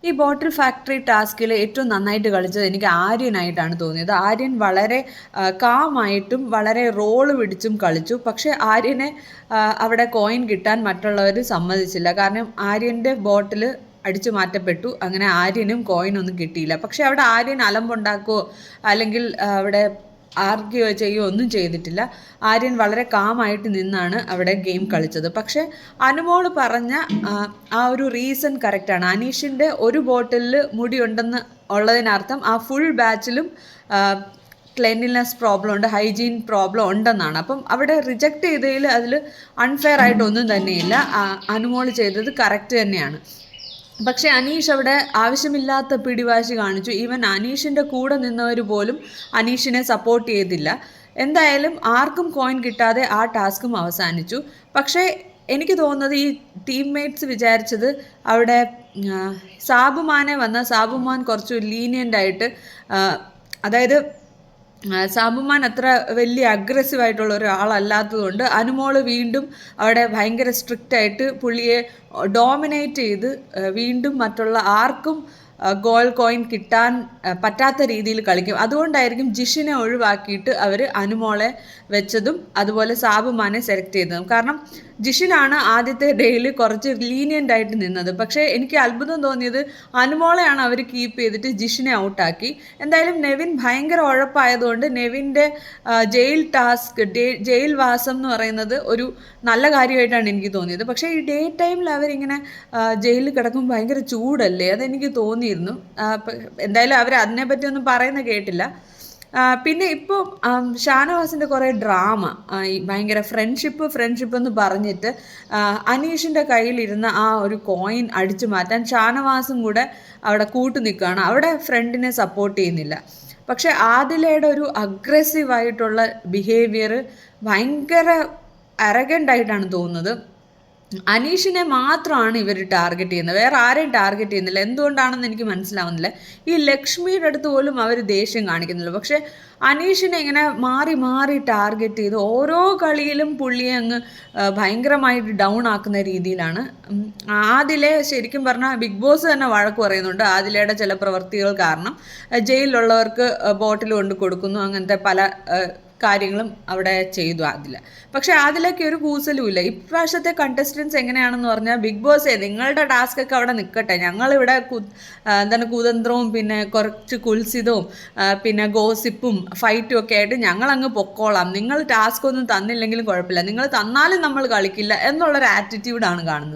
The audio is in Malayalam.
ഈ ബോട്ടിൽ ഫാക്ടറി ടാസ്കിൽ ഏറ്റവും നന്നായിട്ട് കളിച്ചത് എനിക്ക് ആര്യനായിട്ടാണ് തോന്നിയത്. ആര്യൻ വളരെ കാമായിട്ടും വളരെ റോള് പിടിച്ചും കളിച്ചു. പക്ഷേ ആര്യനെ അവിടെ കോയിൻ കിട്ടാൻ മറ്റുള്ളവർ സമ്മതിച്ചില്ല. കാരണം ആര്യൻ്റെ ബോട്ടിൽ അടിച്ചു മാറ്റപ്പെട്ടു. അങ്ങനെ ആര്യനും കോയിനൊന്നും കിട്ടിയില്ല. പക്ഷേ അവിടെ ആര്യൻ അലമ്പുണ്ടാക്കുകയോ അല്ലെങ്കിൽ അവിടെ ആർഗ്യോ ചെയ്യുകയോ ഒന്നും ചെയ്തിട്ടില്ല. ആര്യൻ വളരെ കാമായിട്ട് നിന്നാണ് അവിടെ ഗെയിം കളിച്ചത്. പക്ഷേ അനുമോൾ പറഞ്ഞ ആ ഒരു റീസൺ കറക്റ്റാണ്. അനീഷിൻ്റെ ഒരു ബോട്ടിലിൽ മുടിയുണ്ടെന്ന് ഉള്ളതിനർത്ഥം ആ ഫുൾ ബാച്ചിലും ക്ലെൻലിനെസ് പ്രോബ്ലം ഉണ്ട്, ഹൈജീൻ പ്രോബ്ലം ഉണ്ടെന്നാണ്. അപ്പം അവിടെ റിജക്റ്റ് ചെയ്തതിൽ അതിൽ അൺഫെയർ ആയിട്ടൊന്നും തന്നെയില്ല. അനുമോൾ ചെയ്തത് കറക്റ്റ് തന്നെയാണ്. പക്ഷേ അനീഷ് അവിടെ ആവശ്യമില്ലാത്ത പിടിവാശി കാണിച്ചു. ഈവൻ അനീഷിൻ്റെ കൂടെ നിന്നവർ പോലും അനീഷിനെ സപ്പോർട്ട് ചെയ്തില്ല. എന്തായാലും ആർക്കും കോയിൻ കിട്ടാതെ ആ ടാസ്കും അവസാനിച്ചു. പക്ഷേ എനിക്ക് തോന്നുന്നത് ഈ ടീംമേറ്റ്സ് വിചാരിച്ചത് അവിടെ സാബുമാൻ കുറച്ച് ലീനിയൻ്റ് ആയിട്ട്, അതായത് സാബുമാൻ അത്ര വലിയ അഗ്രസീവായിട്ടുള്ള ഒരാളല്ലാത്തതുകൊണ്ട് അനുമോൾ വീണ്ടും അവിടെ ഭയങ്കര സ്ട്രിക്റ്റായിട്ട് പുള്ളിയെ ഡോമിനേറ്റ് ചെയ്ത് വീണ്ടും മറ്റുള്ള ആർക്കും ഗോൾ കോയിൻ കിട്ടാൻ പറ്റാത്ത രീതിയിൽ കളിക്കും. അതുകൊണ്ടായിരിക്കും ജിഷിനെ ഒഴിവാക്കിയിട്ട് അവർ അനുമോളെ വെച്ചതും അതുപോലെ സാബുമാനെ സെലക്ട് ചെയ്തതും. കാരണം ജിഷിനാണ് ആദ്യത്തെ ഡേയിൽ കുറച്ച് ലീനിയൻ്റ് ആയിട്ട് നിന്നത്. പക്ഷേ എനിക്ക് അത്ഭുതം തോന്നിയത് അനുമോളെയാണ് അവർ കീപ്പ് ചെയ്തിട്ട് ജിഷിനെ ഔട്ടാക്കി. എന്തായാലും നെവിൻ ഭയങ്കര ഉഴപ്പായതുകൊണ്ട് നെവിൻ്റെ ജയിൽ വാസം എന്ന് പറയുന്നത് ഒരു നല്ല കാര്യമായിട്ടാണ് എനിക്ക് തോന്നിയത്. പക്ഷേ ഈ ഡേ ടൈമിൽ അവരിങ്ങനെ ജയിലിൽ കിടക്കുമ്പോൾ ഭയങ്കര ചൂടല്ലേ, അതെനിക്ക് തോന്നിയിരുന്നു. എന്തായാലും അവർ അതിനെപ്പറ്റി ഒന്നും പറയുന്ന കേട്ടില്ല. പിന്നെ ഇപ്പോൾ ഷാനവാസിൻ്റെ കുറേ ഡ്രാമ, ഭയങ്കര ഫ്രണ്ട്ഷിപ്പ് എന്ന് പറഞ്ഞിട്ട് അനീഷിൻ്റെ കയ്യിലിരുന്ന ആ ഒരു കോയിൻ അടിച്ചു മാറ്റാൻ ഷാനവാസും കൂടെ അവിടെ കൂട്ടു നിൽക്കുകയാണ്. അവിടെ ഫ്രണ്ടിനെ സപ്പോർട്ട് ചെയ്യുന്നില്ല. പക്ഷെ ആദിലയുടെ ഒരു അഗ്രസീവായിട്ടുള്ള ബിഹേവിയർ ഭയങ്കര അരഗൻ്റായിട്ടാണ് തോന്നുന്നത്. അനീഷിനെ മാത്രമാണ് ഇവർ ടാർഗറ്റ് ചെയ്യുന്നത്, വേറെ ആരെയും ടാർഗറ്റ് ചെയ്യുന്നില്ല. എന്തുകൊണ്ടാണെന്ന് എനിക്ക് മനസ്സിലാവുന്നില്ല. ഈ ലക്ഷ്മിയുടെ അടുത്ത് പോലും അവർ ദേഷ്യം കാണിക്കുന്നില്ല. പക്ഷേ അനീഷിനെ ഇങ്ങനെ മാറി മാറി ടാർഗറ്റ് ചെയ്ത് ഓരോ കളിയിലും പുള്ളിയെ അങ്ങ് ഭയങ്കരമായിട്ട് ഡൗൺ ആക്കുന്ന രീതിയിലാണ്. ആദിലെ ശരിക്കും പറഞ്ഞാൽ ബിഗ് ബോസ് തന്നെ വഴക്ക് പറയുന്നുണ്ട് ആദിലയുടെ ചില പ്രവൃത്തികൾ കാരണം. ജയിലിലുള്ളവർക്ക് ബോട്ടിൽ കൊണ്ട് കൊടുക്കുന്നു, അങ്ങനത്തെ പല കാര്യങ്ങളും അവിടെ ചെയ്തു ആദില. പക്ഷെ ആദിലയ്ക്ക് ഒരു കൂസലും ഇല്ല. ഇപ്രാവശ്യത്തെ കണ്ടസ്റ്റൻസ് എങ്ങനെയാണെന്ന് പറഞ്ഞാൽ, ബിഗ് ബോസേ നിങ്ങളുടെ ടാസ്ക് ഒക്കെ അവിടെ നിൽക്കട്ടെ, ഞങ്ങളിവിടെ കുതന്ത്രവും പിന്നെ കുറച്ച് കുൽസിതവും പിന്നെ ഗോസിപ്പും ഫൈറ്റും ഒക്കെ ആയിട്ട് ഞങ്ങളങ്ങ് പൊക്കോളാം, നിങ്ങൾ ടാസ്ക് ഒന്നും തന്നില്ലെങ്കിലും കുഴപ്പമില്ല, നിങ്ങൾ തന്നാലും നമ്മൾ കളിക്കില്ല എന്നുള്ളൊരു ആറ്റിറ്റ്യൂഡാണ് കാണുന്നത്.